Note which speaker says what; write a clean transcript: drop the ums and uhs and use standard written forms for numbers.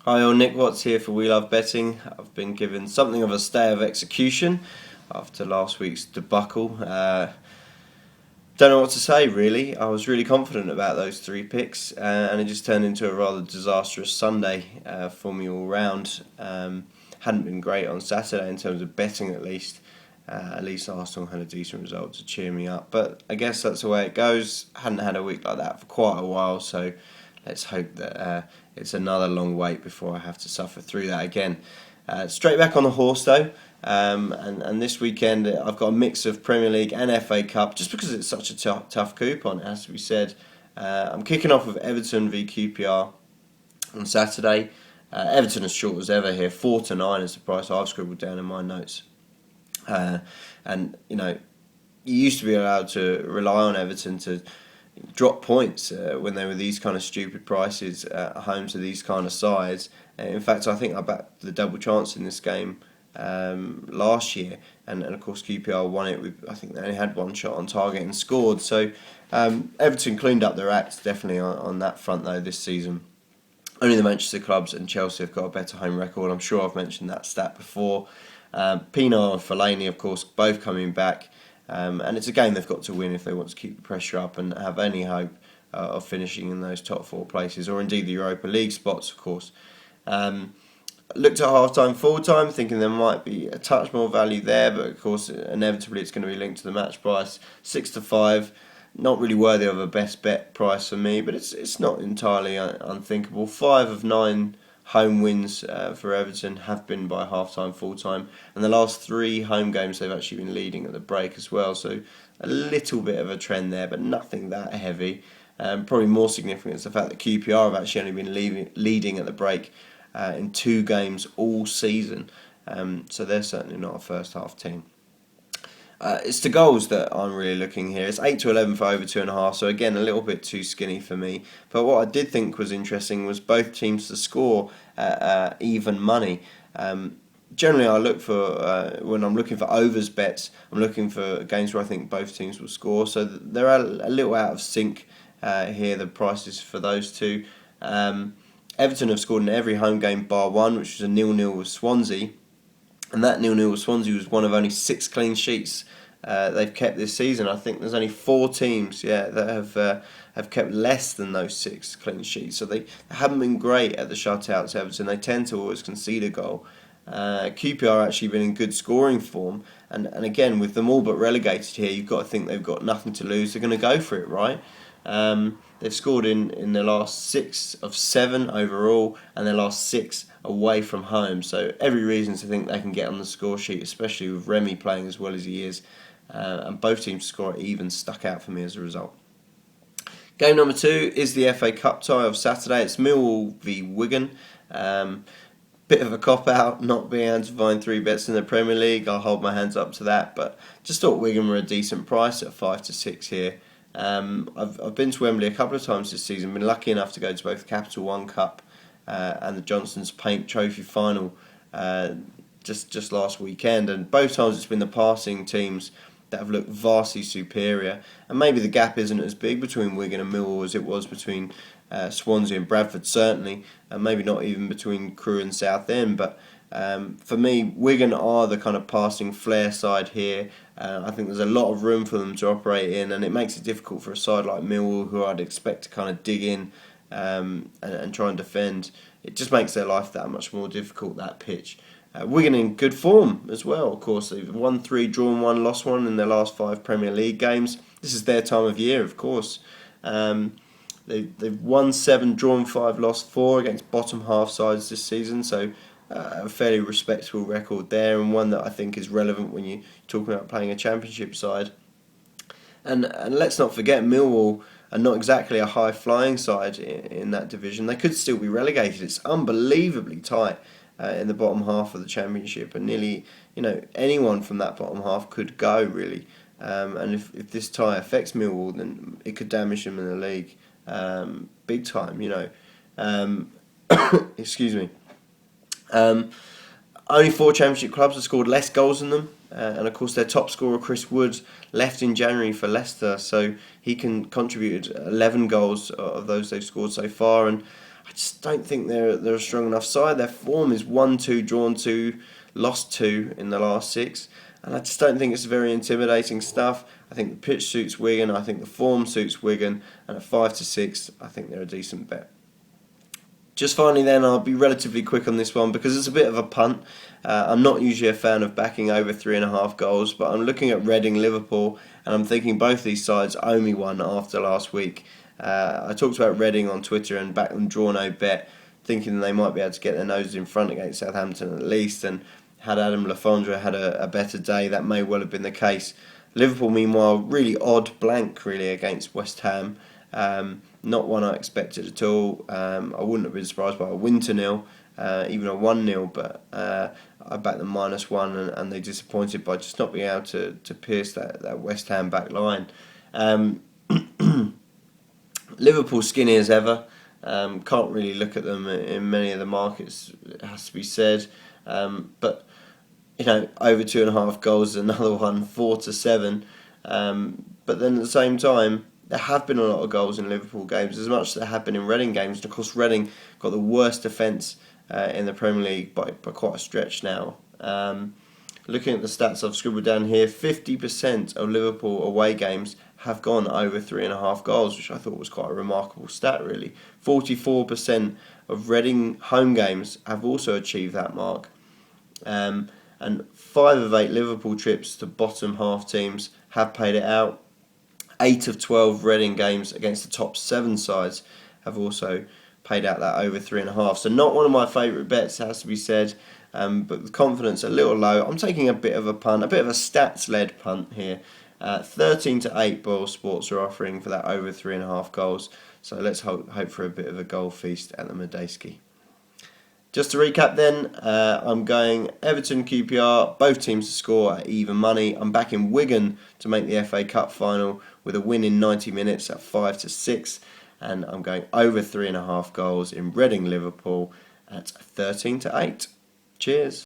Speaker 1: Hi all, Nick Watts here for We Love Betting. I've been given something of a stay of execution after last week's debacle. Don't know what to say really. I was really confident about those three picks and it just turned into a rather disastrous Sunday for me all round. Hadn't been great on Saturday in terms of betting at least. At least Arsenal had a decent result to cheer me up. But I guess that's the way it goes. Hadn't had a week like that for quite a while, so let's hope that it's another long wait before I have to suffer through that again. Straight back on the horse though, and this weekend I've got a mix of Premier League and FA Cup, just because it's such a tough coupon, it has to be said. I'm kicking off with Everton v QPR on Saturday. Everton as short as ever here, 4-9 is the price I've scribbled down in my notes. And you know, you used to be allowed to rely on Everton to drop points when they were these kind of stupid prices at home to these kind of sides. In fact, I think I backed the double chance in this game last year, and of course QPR won it with, I think they only had one shot on target and scored. So Everton cleaned up their act definitely on that front though this season. Only the Manchester clubs and Chelsea have got a better home record. I'm sure I've mentioned that stat before. Pino and Fellaini, of course, both coming back. And it's a game they've got to win if they want to keep the pressure up and have any hope of finishing in those top four places, or indeed the Europa League spots, of course. Looked at half-time, full-time, thinking there might be a touch more value there, but of course, inevitably it's going to be linked to the match price. 6-5, not really worthy of a best bet price for me, but it's not entirely unthinkable. 5 of 9 home wins for Everton have been by half-time, full-time, and the last 3 home games they've actually been leading at the break as well, so a little bit of a trend there, but nothing that heavy. Probably more significant is the fact that QPR have actually only been leading at the break in 2 games all season, so they're certainly not a first-half team. It's the goals that I'm really looking here. It's 8-11 for over 2.5, so again a little bit too skinny for me. But what I did think was interesting was both teams to score even money. Generally, I look for when I'm looking for overs bets, I'm looking for games where I think both teams will score. So they're a little out of sync here. The prices for those two. Everton have scored in every home game bar one, which was a 0-0 with Swansea. And that 0-0 with Swansea was one of only 6 clean sheets they've kept this season. I think there's only 4 teams, that have kept less than those 6 clean sheets. So they haven't been great at the shutouts. Everton, they tend to always concede a goal. QPR actually been in good scoring form, and again with them all but relegated here, you've got to think they've got nothing to lose. They're going to go for it, right? They've scored in their last 6 of 7 overall, and their last 6 away from home. So every reason to think they can get on the score sheet, especially with Remy playing as well as he is. And both teams score even stuck out for me as a result. Game number 2 is the FA Cup tie of Saturday. It's Millwall v Wigan. Bit of a cop-out, not being able to find 3 bets in the Premier League. I'll hold my hands up to that, but just thought Wigan were a decent price at 5-6 here. I've been to Wembley a couple of times this season, been lucky enough to go to both Capital One Cup and the Johnson's Paint Trophy final just last weekend, and both times it's been the passing teams that have looked vastly superior, and maybe the gap isn't as big between Wigan and Millwall as it was between Swansea and Bradford, certainly, and maybe not even between Crewe and Southend, but for me, Wigan are the kind of passing flair side here. I think there's a lot of room for them to operate in, and it makes it difficult for a side like Millwall, who I'd expect to kind of dig in and try and defend. It just makes their life that much more difficult, that pitch. Wigan in good form as well, of course. They've won 3, drawn 1, lost 1 in their last 5 Premier League games. This is their time of year, of course. They've won 7, drawn 5, lost 4 against bottom half sides this season, so a fairly respectable record there, and one that I think is relevant when you're talking about playing a championship side. And let's not forget, Millwall are not exactly a high-flying side in that division. They could still be relegated. It's unbelievably tight in the bottom half of the championship, and nearly anyone from that bottom half could go, really. And if this tie affects Millwall, then it could damage them in the league big time, excuse me. Only 4 championship clubs have scored less goals than them, and of course their top scorer Chris Wood left in January for Leicester, so he can contribute 11 goals of those they've scored so far, and I just don't think they're a strong enough side. Their form is 1-2, drawn 2, lost 2 in the last 6, and I just don't think it's very intimidating stuff. I think the pitch suits Wigan. I think the form suits Wigan, and at 5-6, I think they're a decent bet. Just finally then, I'll be relatively quick on this one because it's a bit of a punt. I'm not usually a fan of backing over 3.5 goals, but I'm looking at Reading, Liverpool, and I'm thinking both these sides owe me one after last week. I talked about Reading on Twitter and backed them draw no bet, thinking they might be able to get their noses in front against Southampton at least, and had Adam Lafondra had a better day, that may well have been the case. Liverpool, meanwhile, really odd blank really against West Ham. Not one I expected at all. I wouldn't have been surprised by a win to nil, even a 1-0, but I backed them -1, and they disappointed by just not being able to pierce that West Ham back line. Liverpool skinny as ever. Can't really look at them in many of the markets, it has to be said. But over 2.5 goals is another one, 4-7. But then at the same time, there have been a lot of goals in Liverpool games, as much as there have been in Reading games. And of course, Reading got the worst defence in the Premier League by quite a stretch now. Looking at the stats I've scribbled down here, 50% of Liverpool away games have gone over 3.5 goals, which I thought was quite a remarkable stat, really. 44% of Reading home games have also achieved that mark. And 5 of 8 Liverpool trips to bottom half teams have paid it out. 8 of 12 Reading games against the top 7 sides have also paid out that over 3.5. So not one of my favourite bets, has to be said, but with confidence a little low. I'm taking a bit of a punt, a bit of a stats-led punt here. 13-8 Boyle Sports are offering for that over 3.5 goals. So let's hope for a bit of a goal feast at the Medeski. Just to recap then, I'm going Everton, QPR, both teams to score at even money. I'm backing Wigan to make the FA Cup final with a win in 90 minutes at 5-6. And I'm going over 3.5 goals in Reading, Liverpool at 13-8. Cheers.